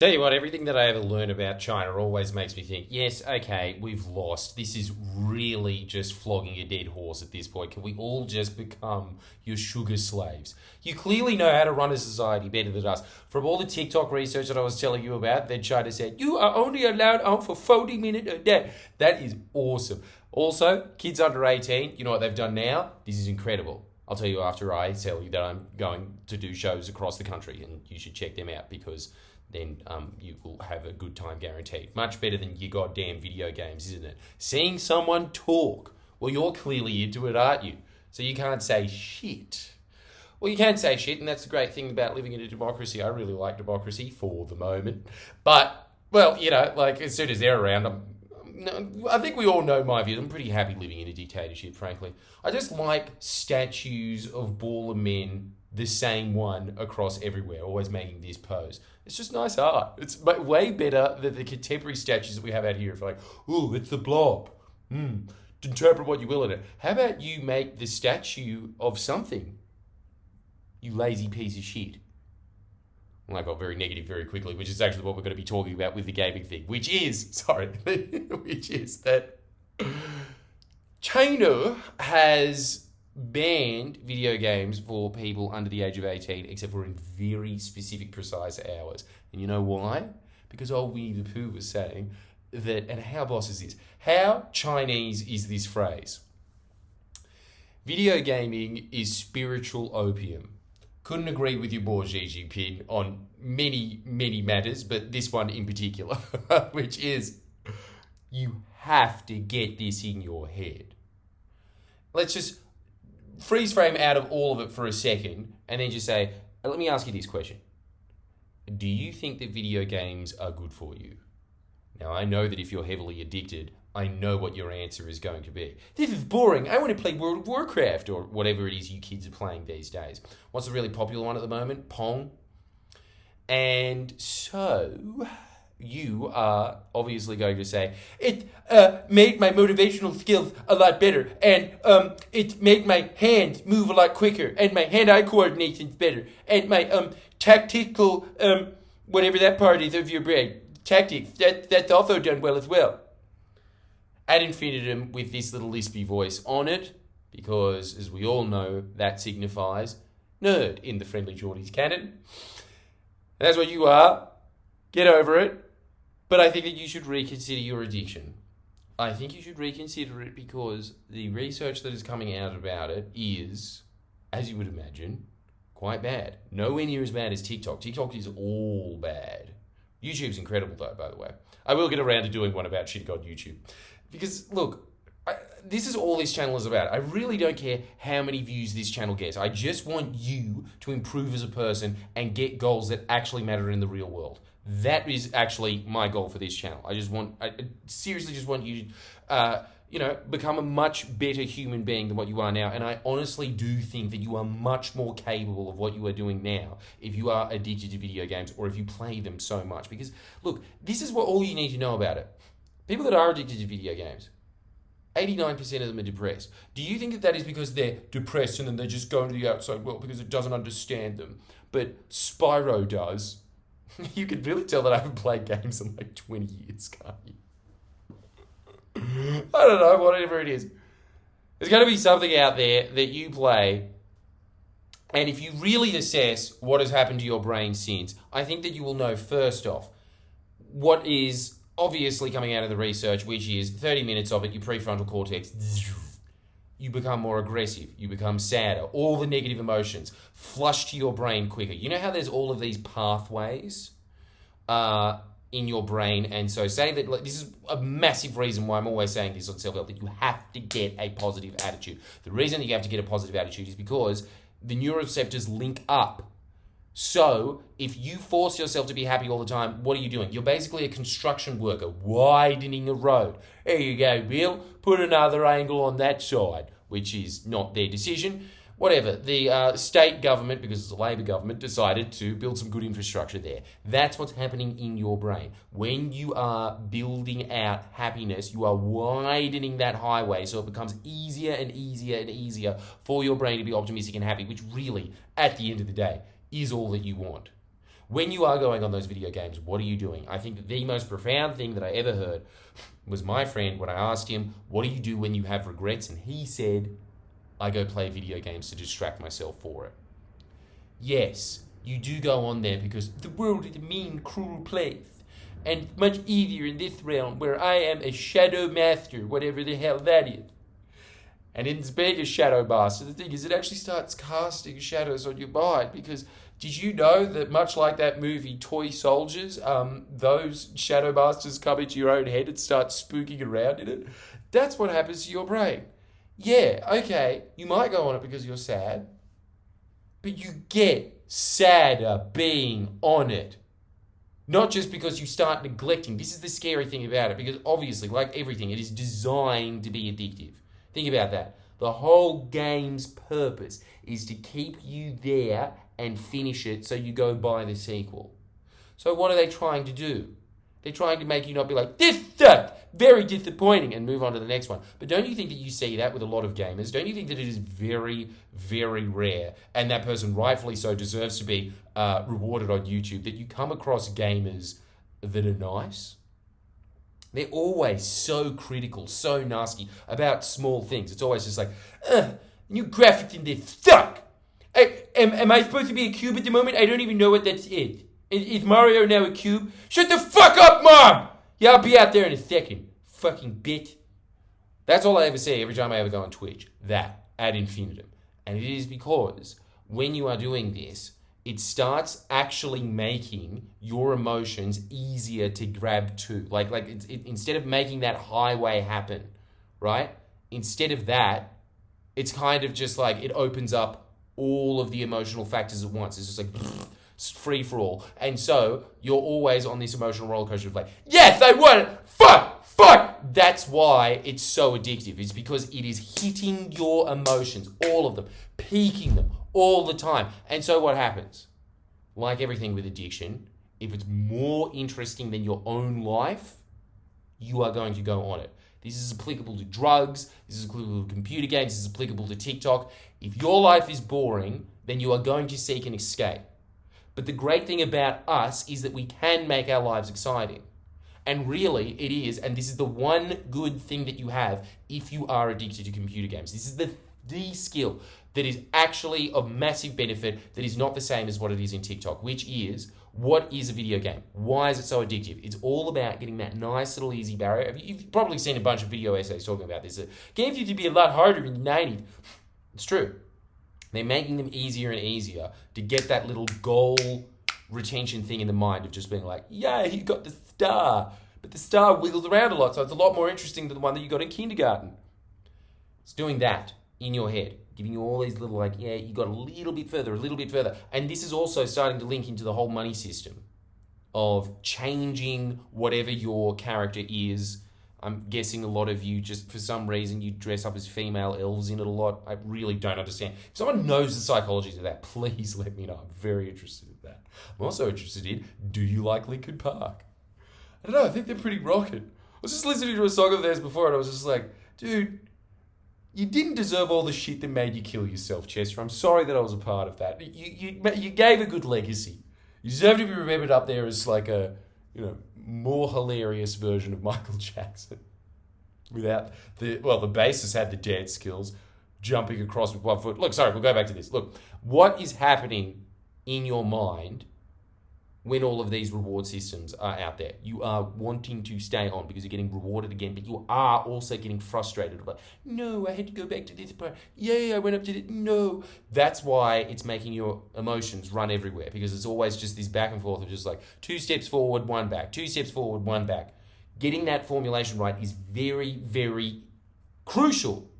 Tell you what, everything that I ever learn about China always makes me think, yes, okay, we've lost. This is really just flogging a dead horse at this point. Can we all just become your sugar slaves? You clearly know how to run a society better than us. From all the TikTok research that I was telling you about, then China said, you are only allowed on for 40 minutes a day. That is awesome. Also, kids under 18, you know what they've done now? This is incredible. I'll tell you after I tell you that I'm going to do shows across the country, and you should check them out because then you will have a good time guaranteed. Much better than your goddamn video games, isn't it? Seeing someone talk. Well, you're clearly into it, aren't you? So you can't say shit. Well, you can say shit, and that's the great thing about living in a democracy. I really like democracy for the moment. But, well, like as soon as they're around, I think we all know my views. I'm pretty happy living in a dictatorship, frankly. I just like statues of baller men, the same one across everywhere, always making this pose. It's just nice art. It's way better than the contemporary statues that we have out here. It's like, oh, it's the blob. Interpret what you will in it. How about you make the statue of something, you lazy piece of shit? Well, I got very negative very quickly, which is actually what we're going to be talking about with the gaming thing, which is that China has banned video games for people under the age of 18, except for in very specific, precise hours. And you know why? Because old Winnie the Pooh was saying that, and how boss is this? How Chinese is this phrase? Video gaming is spiritual opium. Couldn't agree with your boy Xi Jinping on many, many matters, but this one in particular, which is you have to get this in your head. Let's just freeze frame out of all of it for a second and then just say, let me ask you this question. Do you think that video games are good for you? Now, I know that if you're heavily addicted, I know what your answer is going to be. This is boring. I want to play World of Warcraft or whatever it is you kids are playing these days. What's the really popular one at the moment? Pong. And so you are obviously going to say, it made my motivational skills a lot better, and it made my hands move a lot quicker, and my hand-eye coordination's better, and my tactical, whatever that part is of your brain, tactics, that's also done well as well. Ad infinitum with this little lispy voice on it, because, as we all know, that signifies nerd in the Friendly Geordies canon. That's what you are. Get over it. But I think that you should reconsider your addiction. I think you should reconsider it because the research that is coming out about it is, as you would imagine, quite bad. Nowhere near as bad as TikTok. TikTok is all bad. YouTube's incredible though, by the way. I will get around to doing one about shit god YouTube. Because, look, this is all this channel is about. I really don't care how many views this channel gets. I just want you to improve as a person and get goals that actually matter in the real world. That is actually my goal for this channel. I seriously just want you to, become a much better human being than what you are now. And I honestly do think that you are much more capable of what you are doing now if you are addicted to video games or if you play them so much. Because, look, this is what all you need to know about it. People that are addicted to video games, 89% of them are depressed. Do you think that that is because they're depressed and then they just go into the outside world because it doesn't understand them? But Spyro does. You can really tell that I haven't played games in like 20 years, can't you? I don't know, whatever it is. There's going to be something out there that you play, and if you really assess what has happened to your brain since, I think that you will know, first off, what is obviously coming out of the research, which is 30 minutes of it, your prefrontal cortex, you become more aggressive, you become sadder, all the negative emotions flush to your brain quicker. You know how there's all of these pathways in your brain, and so say that, like, this is a massive reason why I'm always saying this on self-help, that you have to get a positive attitude. The reason that you have to get a positive attitude is because the neuroreceptors link up. So, if you force yourself to be happy all the time, what are you doing? You're basically a construction worker, widening a road. There you go, Bill. Put another angle on that side, which is not their decision. Whatever. The state government, because it's a Labor government, decided to build some good infrastructure there. That's what's happening in your brain. When you are building out happiness, you are widening that highway so it becomes easier and easier and easier for your brain to be optimistic and happy, which really, at the end of the day, is all that you want. When you are going on those video games, what are you doing? I think that the most profound thing that I ever heard was my friend when I asked him, what do you do when you have regrets? And he said, I go play video games to distract myself for it. Yes, you do go on there because the world is a mean, cruel place. And much easier in this realm where I am a shadow master, whatever the hell that is. And in being a shadow master, the thing is it actually starts casting shadows on your mind, because did you know that much like that movie Toy Soldiers, those shadow masters come into your own head and start spooking around in it? That's what happens to your brain. Yeah, okay, you might go on it because you're sad, but you get sadder being on it. Not just because you start neglecting. This is the scary thing about it, because obviously, like everything, it is designed to be addictive. Think about that. The whole game's purpose is to keep you there and finish it so you go buy the sequel. So what are they trying to do? They're trying to make you not be like, this sucked, very disappointing, and move on to the next one. But don't you think that you see that with a lot of gamers? Don't you think that it is very, very rare, and that person rightfully so deserves to be rewarded on YouTube, that you come across gamers that are nice? They're always so critical, so nasty about small things. It's always just like, new graphics in this suck. Am I supposed to be a cube at the moment? I don't even know what that is. Is Mario now a cube? Shut the fuck up, Mom! Yeah, I'll be out there in a second. Fucking bitch. That's all I ever say every time I ever go on Twitch. That, ad infinitum. And it is because when you are doing this, it starts actually making your emotions easier to grab to. Like instead of making that highway happen, right? Instead of that, it's kind of just like it opens up all of the emotional factors at once. It's just like free for all. And so you're always on this emotional roller coaster of like, yes, I want it. Fuck. That's why it's so addictive. It's because it is hitting your emotions, all of them, peaking them all the time. And so what happens? Like everything with addiction, if it's more interesting than your own life, you are going to go on it. This is applicable to drugs. This is applicable to computer games. This is applicable to TikTok. If your life is boring, then you are going to seek an escape. But the great thing about us is that we can make our lives exciting. And really, it is, and this is the one good thing that you have if you are addicted to computer games. This is the skill that is actually of massive benefit, that is not the same as what it is in TikTok, which is, what is a video game? Why is it so addictive? It's all about getting that nice little easy barrier. You've probably seen a bunch of video essays talking about this. Games used to be a lot harder in the 90s. It's true. They're making them easier and easier to get that little goal retention thing in the mind of just being like, yeah, you got the star. But the star wiggles around a lot, so it's a lot more interesting than the one that you got in kindergarten. It's doing that in your head, giving you all these little like, yeah, you got a little bit further. And this is also starting to link into the whole money system of changing whatever your character is. I'm guessing a lot of you, just for some reason, you dress up as female elves in it a lot. I really don't understand. If someone knows the psychology of that, please let me know. I'm very interested in that. I'm also interested in, do you like Linkin Park? I don't know, I think they're pretty rocking. I was just listening to a song of theirs before and I was just like, dude, you didn't deserve all the shit that made you kill yourself, Chester. I'm sorry that I was a part of that. You gave a good legacy. You deserve to be remembered up there as like a, more hilarious version of Michael Jackson. Without the bassist had the dance skills, jumping across with 1 foot. Look, sorry, we'll go back to this. Look, what is happening in your mind when all of these reward systems are out there? You are wanting to stay on because you're getting rewarded again, but you are also getting frustrated. Like, no, I had to go back to this part. Yeah, I went up to it. No. That's why it's making your emotions run everywhere, because it's always just this back and forth of just like 2 steps forward, 1 back, 2 steps forward, 1 back. Getting that formulation right is very, very crucial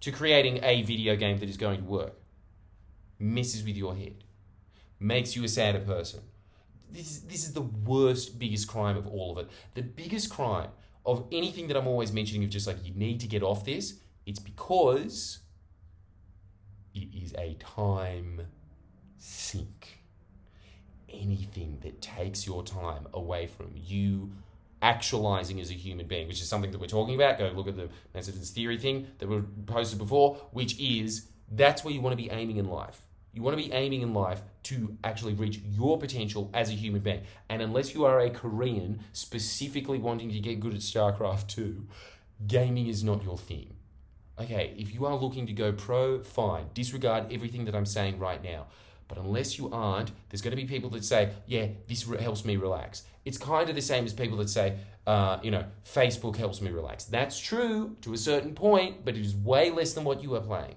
to creating a video game that is going to work. Messes with your head. Makes you a sadder person. This is the worst, biggest crime of all of it. The biggest crime of anything that I'm always mentioning of just like, you need to get off this, it's because it is a time sink. Anything that takes your time away from you actualizing as a human being, which is something that we're talking about. Go look at the Manson's theory thing that we posted before, which is, that's where you want to be aiming in life. You want to be aiming in life to actually reach your potential as a human being. And unless you are a Korean specifically wanting to get good at StarCraft 2, gaming is not your thing. Okay, if you are looking to go pro, fine. Disregard everything that I'm saying right now. But unless you aren't, there's going to be people that say, yeah, this helps me relax. It's kind of the same as people that say, Facebook helps me relax. That's true to a certain point, but it is way less than what you are playing.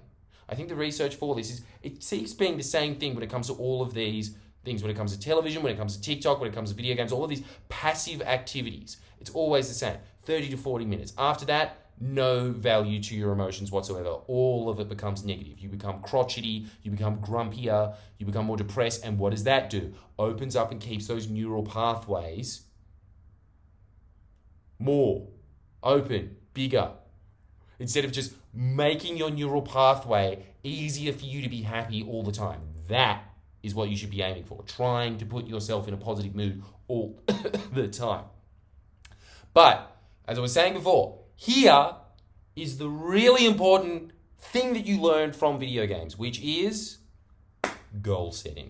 I think the research for this it seems being the same thing when it comes to all of these things, when it comes to television, when it comes to TikTok, when it comes to video games, all of these passive activities. It's always the same, 30 to 40 minutes. After that, no value to your emotions whatsoever. All of it becomes negative. You become crotchety, you become grumpier, you become more depressed. And what does that do? Opens up and keeps those neural pathways more open, bigger. Instead of just making your neural pathway easier for you to be happy all the time. That is what you should be aiming for. Trying to put yourself in a positive mood all the time. But, as I was saying before, here is the really important thing that you learn from video games, which is goal setting.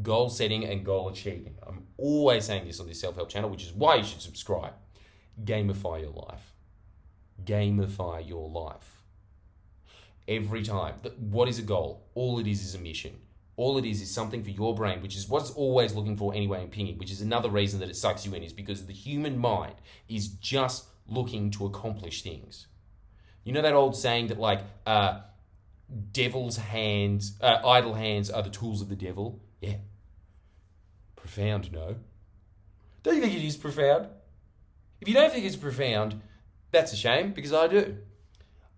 Goal setting and goal achieving. I'm always saying this on this self-help channel, which is why you should subscribe. Gamify your life. Gamify your life. Every time. What is a goal? All it is a mission. All it is something for your brain, which is what it's always looking for anyway in pinging, which is another reason that it sucks you in, is because the human mind is just looking to accomplish things. You know that old saying that devil's hands, idle hands are the tools of the devil? Yeah. Profound, no? Don't you think it is profound? If you don't think it's profound, that's a shame, because I do.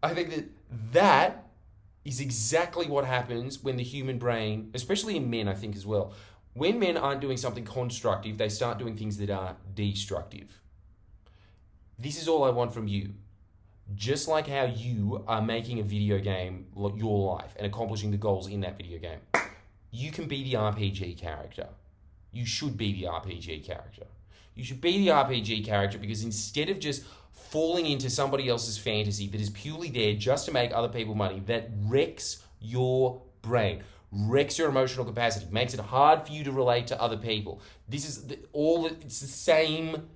I think that is exactly what happens when the human brain, especially in men, I think as well, when men aren't doing something constructive, they start doing things that are destructive. This is all I want from you. Just like how you are making a video game your life and accomplishing the goals in that video game, you can be the RPG character. You should be the RPG character. You should be the RPG character because instead of just falling into somebody else's fantasy that is purely there just to make other people money, that wrecks your brain, wrecks your emotional capacity, makes it hard for you to relate to other people. This is it's the same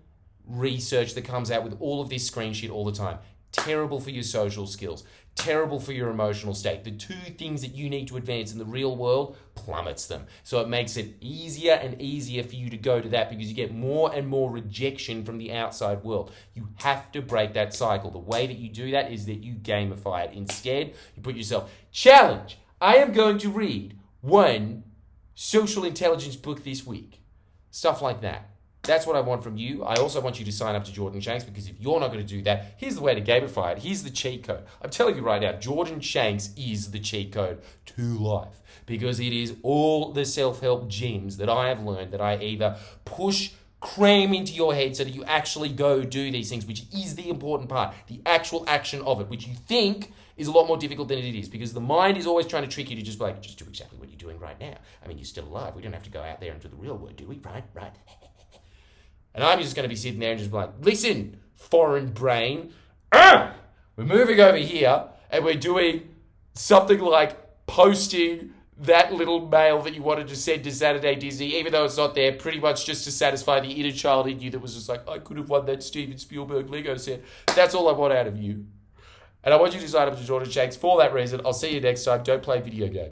research that comes out with all of this screen shit all the time. Terrible for your social skills, terrible for your emotional state. The two things that you need to advance in the real world plummets them. So it makes it easier and easier for you to go to that because you get more and more rejection from the outside world. You have to break that cycle. The way that you do that is that you gamify it. Instead, you put yourself, challenge, I am going to read one social intelligence book this week. Stuff like that. That's what I want from you. I also want you to sign up to Jordan Shanks because if you're not going to do that, here's the way to gamify it. Here's the cheat code. I'm telling you right now, Jordan Shanks is the cheat code to life because it is all the self-help gems that I have learned that I either cram into your head so that you actually go do these things, which is the important part, the actual action of it, which you think is a lot more difficult than it is because the mind is always trying to trick you to just do exactly what you're doing right now. I mean, you're still alive. We don't have to go out there into the real world, do we? Right. And I'm just going to be sitting there and just be like, listen, foreign brain, we're moving over here and we're doing something like posting that little mail that you wanted to send to Saturday Disney, even though it's not there, pretty much just to satisfy the inner child in you that was just like, I could have won that Steven Spielberg Lego set. That's all I want out of you. And I want you to sign up to Jordan Shanks for that reason. I'll see you next time. Don't play video games.